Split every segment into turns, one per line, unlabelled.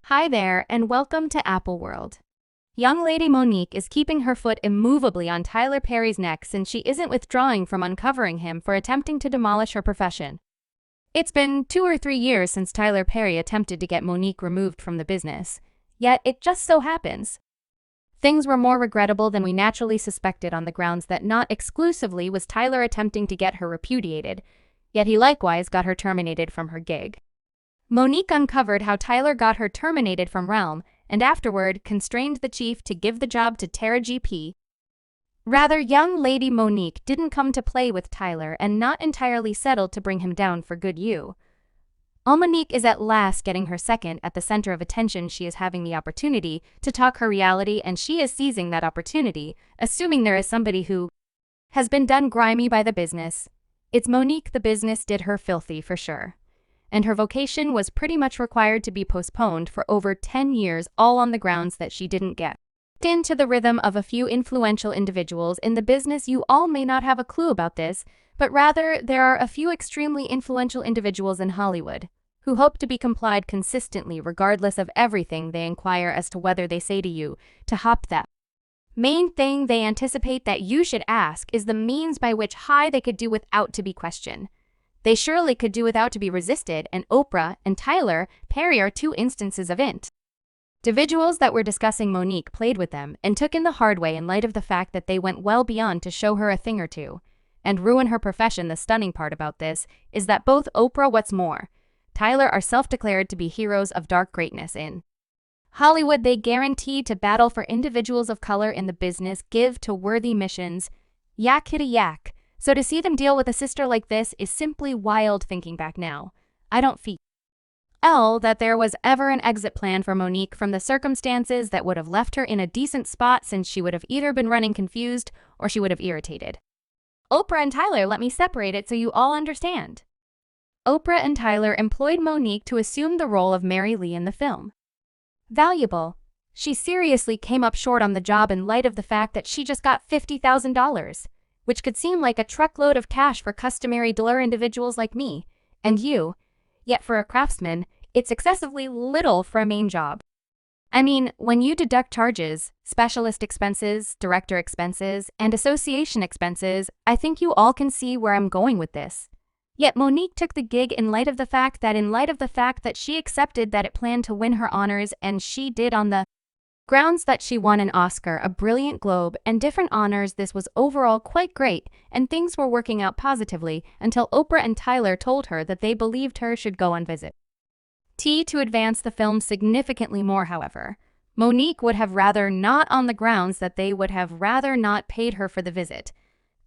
Hi there, and welcome to Apple World. Young lady Monique is keeping her foot immovably on Tyler Perry's neck since she isn't withdrawing from uncovering him for attempting to demolish her profession. It's been 2 or 3 years since Tyler Perry attempted to get Monique removed from the business, yet it just so happens things were more regrettable than we naturally suspected on the grounds that not exclusively was Tyler attempting to get her repudiated, yet he likewise got her terminated from her gig. Monique uncovered how Tyler got her terminated from Realm and afterward constrained the chief to give the job to Taraji. Rather, young lady Monique didn't come to play with Tyler and not entirely settled to bring him down for good you. Monique is at last getting her second at the center of attention. She is having the opportunity to talk her reality and she is seizing that opportunity, assuming there is somebody who has been done grimy by the business. It's Monique. The business did her filthy for sure. And her vocation was pretty much required to be postponed for over 10 years, all on the grounds that she didn't get into the rhythm of a few influential individuals in the business. You all may not have a clue about this, but rather there are a few extremely influential individuals in Hollywood who hope to be complied consistently regardless of everything they inquire as to whether they say to you to hop that main thing they anticipate that you should ask is the means by which they could do without to be questioned. They surely could do without to be resisted, and Oprah and Tyler Perry are 2 instances of individuals that were discussing Monique played with them and took in the hard way in light of the fact that they went well beyond to show her a thing or two and ruin her profession. The stunning part about this is that both Oprah, what's more, Tyler are self-declared to be heroes of dark greatness in Hollywood. They guarantee to battle for individuals of color in the business, give to worthy missions, yak kitty yak. So to see them deal with a sister like this is simply wild. Thinking back now, I don't feel that there was ever an exit plan for Monique from the circumstances that would have left her in a decent spot, since she would have either been running confused or she would have irritated. Oprah and Tyler, let me separate it so you all understand. Oprah and Tyler employed Monique to assume the role of Mary Lee in the film. Valuable. She seriously came up short on the job in light of the fact that she just got $50,000. Which could seem like a truckload of cash for customary dollar individuals like me and you, yet for a craftsman, it's excessively little for a main job. I mean, when you deduct charges, specialist expenses, director expenses, and association expenses, I think you all can see where I'm going with this. Yet Monique took the gig in light of the fact that she accepted that it planned to win her honors, and she did on the grounds that she won an Oscar, a Brilliant Globe, and different honors. This was overall quite great, and things were working out positively until Oprah and Tyler told her that they believed her should go on visit to advance the film significantly more. However, Monique would have rather not, on the grounds that they would have rather not paid her for the visit,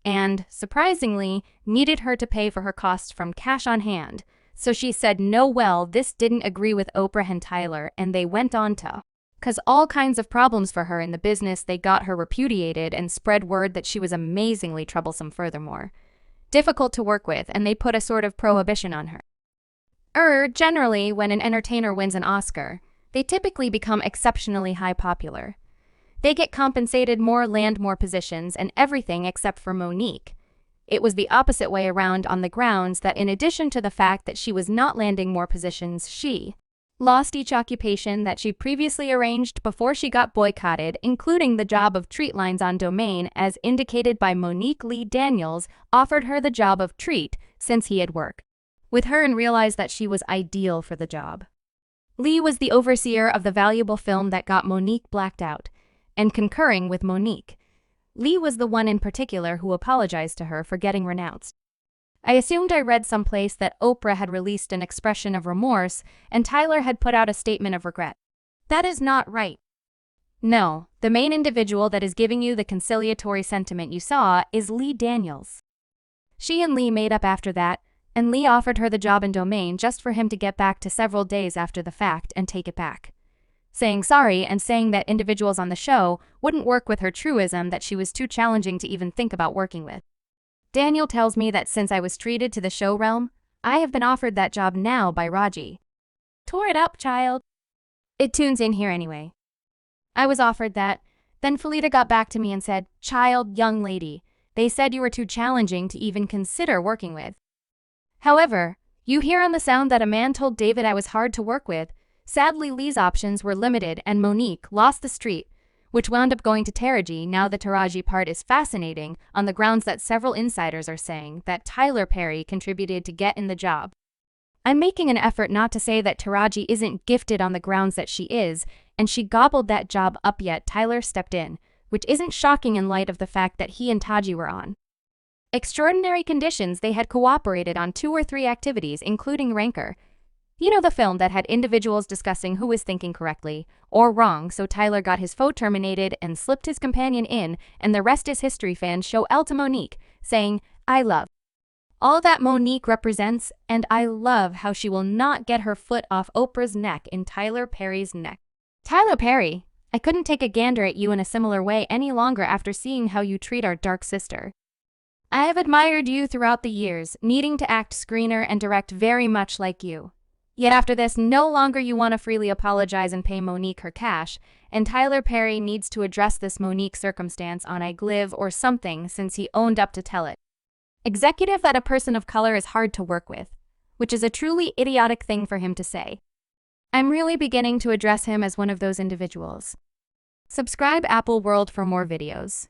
and, surprisingly, needed her to pay for her costs from cash on hand. So she said no. Well, this didn't agree with Oprah and Tyler, and they went on to cause all kinds of problems for her in the business. They got her repudiated and spread word that she was amazingly troublesome, furthermore difficult to work with, and they put a sort of prohibition on her. Generally, when an entertainer wins an Oscar, they typically become exceptionally high popular. They get compensated more, land more positions, and everything except for Monique. It was the opposite way around, on the grounds that in addition to the fact that she was not landing more positions, she lost each occupation that she previously arranged before she got boycotted, including the job of treat lines on Domain, as indicated by Monique. Lee Daniels offered her the job of treat since he had worked with her and realized that she was ideal for the job. Lee was the overseer of the valuable film that got Monique blacked out, and concurring with Monique, Lee was the one in particular who apologized to her for getting renounced. I assumed I read someplace that Oprah had released an expression of remorse and Tyler had put out a statement of regret. That is not right. No, the main individual that is giving you the conciliatory sentiment you saw is Lee Daniels. She and Lee made up after that, and Lee offered her the job in Domain just for him to get back to several days after the fact and take it back, saying sorry and saying that individuals on the show wouldn't work with her truism that she was too challenging to even think about working with. Daniel tells me that since I was treated to the show realm, I have been offered that job now by Raji. Tore it up, child. It tunes in here anyway. I was offered that. Then Felita got back to me and said, "Child, young lady, they said you were too challenging to even consider working with." However, you hear on the sound that a man told David I was hard to work with, Sadly, Lee's options were limited and Monique lost the street, which wound up going to Taraji. Now the Taraji part is fascinating on the grounds that several insiders are saying that Tyler Perry contributed to get in the job. I'm making an effort not to say that Taraji isn't gifted on the grounds that she is, and she gobbled that job up, yet Tyler stepped in, which isn't shocking in light of the fact that he and Taji were on extraordinary conditions. They had cooperated on 2 or 3 activities, including Ranker. You know, the film that had individuals discussing who was thinking correctly or wrong, so Tyler got his phone terminated and slipped his companion in, and the rest is history. Fans show L to Monique, saying, "I love all that Monique represents, and I love how she will not get her foot off Oprah's neck in Tyler Perry's neck." Tyler Perry, I couldn't take a gander at you in a similar way any longer after seeing how you treat our dark sister. I have admired you throughout the years, needing to act, screener, and direct very much like you. Yet after this, no longer you want to freely apologize and pay Monique her cash, and Tyler Perry needs to address this Monique circumstance on a glive or something, since he owned up to tell it. Executive that a person of color is hard to work with, which is a truly idiotic thing for him to say. I'm really beginning to address him as one of those individuals. Subscribe Apple World for more videos.